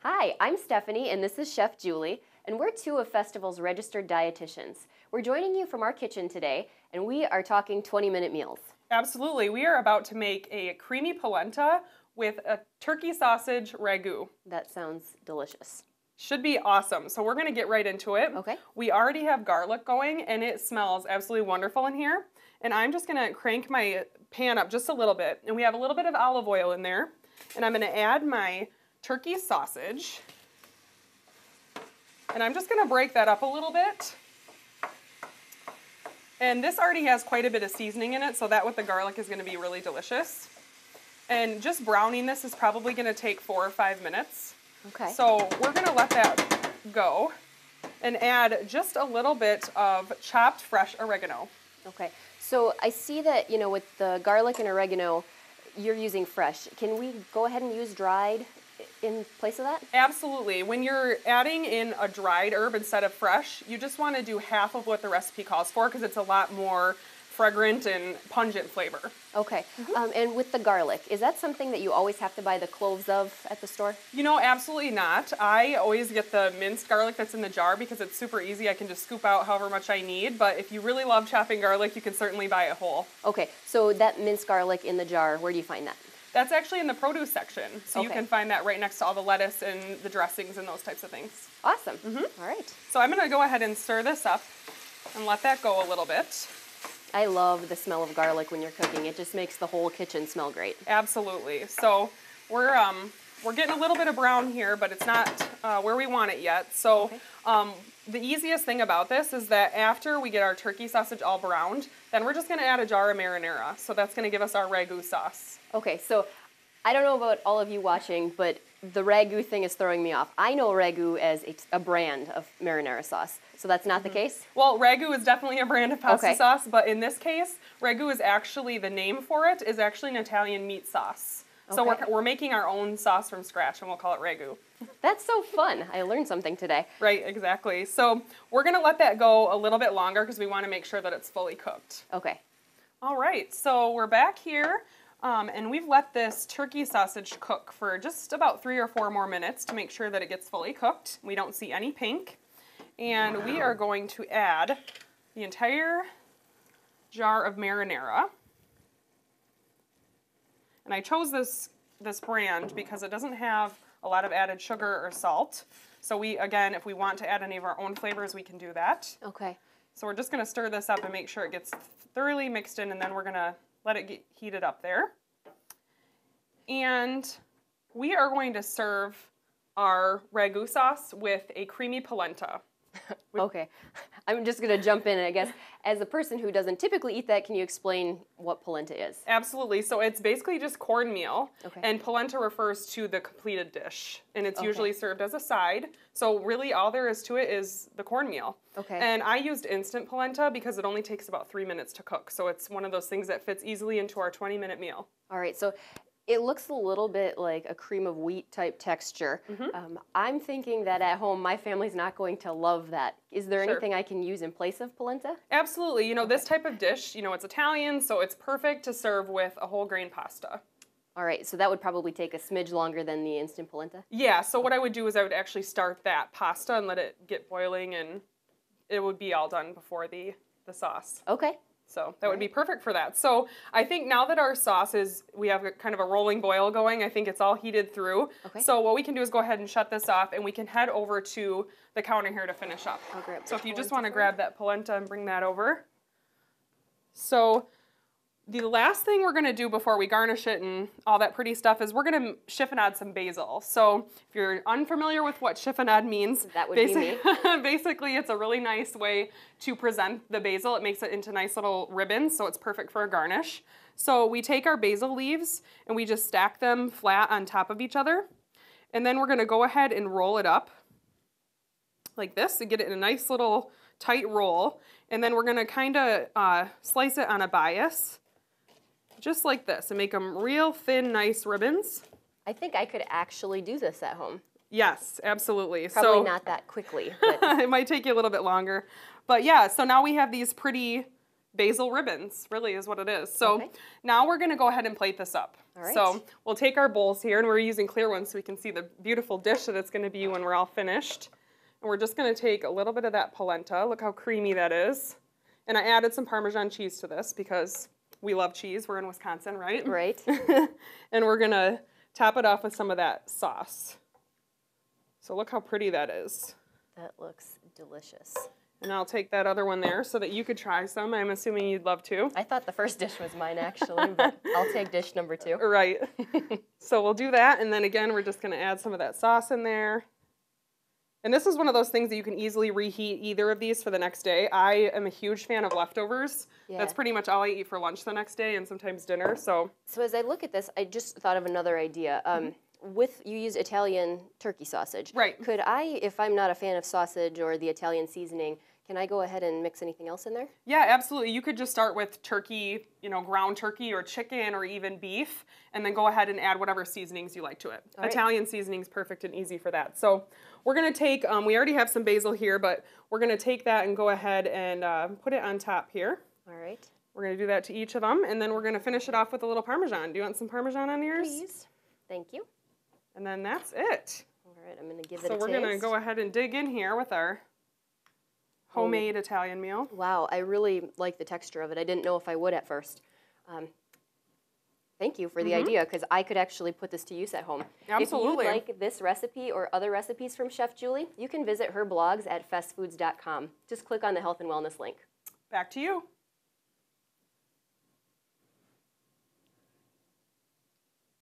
Hi, I'm Stephanie, and this is Chef Julie, and we're two of Festival's registered dietitians. We're joining you from our kitchen today, and we are talking 20-minute meals. Absolutely. We are about to make a creamy polenta with a turkey sausage ragu. That sounds delicious. Should be awesome. So we're going to get right into it. Okay. We already have garlic going, and it smells absolutely wonderful in here. And I'm just going to crank my pan up just a little bit. And we have a little bit of olive oil in there. And I'm going to add my turkey sausage. And I'm just going to break that up a little bit. And this already has quite a bit of seasoning in it, so that with the garlic is going to be really delicious. And just browning this is probably going to take 4 or 5 minutes. Okay. So we're going to let that go and add just a little bit of chopped fresh oregano. Okay. So I see that, with the garlic and oregano, you're using fresh. Can we go ahead and use dried in place of that? Absolutely. When you're adding in a dried herb instead of fresh, you just want to do half of what the recipe calls for because it's a lot more fragrant and pungent flavor. Okay. And with the garlic, is that something that you always have to buy the cloves of at the store? Absolutely not. I always get the minced garlic that's in the jar because it's super easy. I can just scoop out however much I need. But if you really love chopping garlic, you can certainly buy it whole. Okay. So that minced garlic in the jar, where do you find that? That's actually in the produce section. So Okay. You can find that right next to all the lettuce and the dressings and those types of things. Awesome. All right. So I'm going to go ahead and stir this up and let that go a little bit. I love the smell of garlic when you're cooking. It just makes the whole kitchen smell great. Absolutely. So we're getting a little bit of brown here, but it's not where we want it yet. So the easiest thing about this is that after we get our turkey sausage all browned, then we're just going to add a jar of marinara. So that's going to give us our ragu sauce. Okay, so I don't know about all of you watching, but the Ragu thing is throwing me off. I know Ragu as a brand of marinara sauce, so that's not the case? Well, Ragu is definitely a brand of pasta Okay. sauce, but in this case, Ragu is actually, the name for it is actually an Italian meat sauce. So Okay. we're making our own sauce from scratch, and we'll call it Ragu. That's so fun. I learned something today. Right, exactly. So we're going to let that go a little bit longer because we want to make sure that it's fully cooked. Okay. All right, so we're back here. And we've let this turkey sausage cook for just about 3 or 4 more minutes to make sure that it gets fully cooked. We don't see any pink. And we are going to add the entire jar of marinara. And I chose this brand because it doesn't have a lot of added sugar or salt. So again, if we want to add any of our own flavors, we can do that. Okay. So we're just going to stir this up and make sure it gets thoroughly mixed in, and then we're going to let it get heated up there. And we are going to serve our ragu sauce with a creamy polenta. Okay. I'm just going to jump in, and I guess, as a person who doesn't typically eat that, can you explain what polenta is? Absolutely. So it's basically just cornmeal, Okay. and polenta refers to the completed dish, and it's Okay. usually served as a side. So really all there is to it is the cornmeal. Okay. And I used instant polenta because it only takes about 3 minutes to cook. So it's one of those things that fits easily into our 20-minute meal. All right, so it looks a little bit like a cream of wheat type texture. I'm thinking that at home, my family's not going to love that. Is there Sure. anything I can use in place of polenta? Absolutely. This type of dish, it's Italian, so it's perfect to serve with a whole grain pasta. All right, so that would probably take a smidge longer than the instant polenta? Yeah, so what I would do is I would actually start that pasta and let it get boiling, and it would be all done before the sauce. Okay. So that would be perfect for that. So I think now that our sauce we have kind of a rolling boil going, I think it's all heated through. Okay. So what we can do is go ahead and shut this off, and we can head over to the counter here to finish up. I'll grab So the if you just polenta want to for grab that polenta and bring that over. So the last thing we're going to do before we garnish it and all that pretty stuff is we're going to chiffonade some basil. So if you're unfamiliar with what chiffonade means, That would be me. basically it's a really nice way to present the basil. It makes it into nice little ribbons, so it's perfect for a garnish. So we take our basil leaves and we just stack them flat on top of each other. And then we're going to go ahead and roll it up like this to get it in a nice little tight roll. And then we're going to kind of slice it on a bias, just like this, and make them real thin, nice ribbons. I think I could actually do this at home. Yes, absolutely. Probably not that quickly, but it might take you a little bit longer. But yeah, so now we have these pretty basil ribbons, really is what it is. So Okay. now we're gonna go ahead and plate this up. All right. So we'll take our bowls here, and we're using clear ones so we can see the beautiful dish that it's gonna be when we're all finished. And we're just gonna take a little bit of that polenta. Look how creamy that is. And I added some Parmesan cheese to this because we love cheese. We're in Wisconsin, right? Right. And we're gonna top it off with some of that sauce. So look how pretty that is. That looks delicious. And I'll take that other one there so that you could try some. I'm assuming you'd love to. I thought the first dish was mine, actually, but I'll take dish number 2. Right. So we'll do that, and then again, we're just gonna add some of that sauce in there. And this is one of those things that you can easily reheat either of these for the next day. I am a huge fan of leftovers. Yeah. That's pretty much all I eat for lunch the next day and sometimes dinner. So as I look at this, I just thought of another idea. You use Italian turkey sausage. Right. Could I, if I'm not a fan of sausage or the Italian seasoning, can I go ahead and mix anything else in there? yeah, absolutely. You could just start with turkey, ground turkey or chicken or even beef, and then go ahead and add whatever seasonings you like to it. All right. Italian seasoning's perfect and easy for that. So we're gonna take, we already have some basil here, but we're gonna take that and go ahead and put it on top here. All right. We're gonna do that to each of them, and then we're gonna finish it off with a little Parmesan. Do you want some Parmesan on yours? Please. Thank you. And then that's it. All right, I'm going to give it a So we're taste. gonna go ahead and dig in here with our homemade Italian meal. Wow, I really like the texture of it. I didn't know if I would at first. Thank you for the idea, because I could actually put this to use at home. Absolutely. If you'd like this recipe or other recipes from Chef Julie, you can visit her blogs at festfoods.com. Just click on the health and wellness link. Back to you.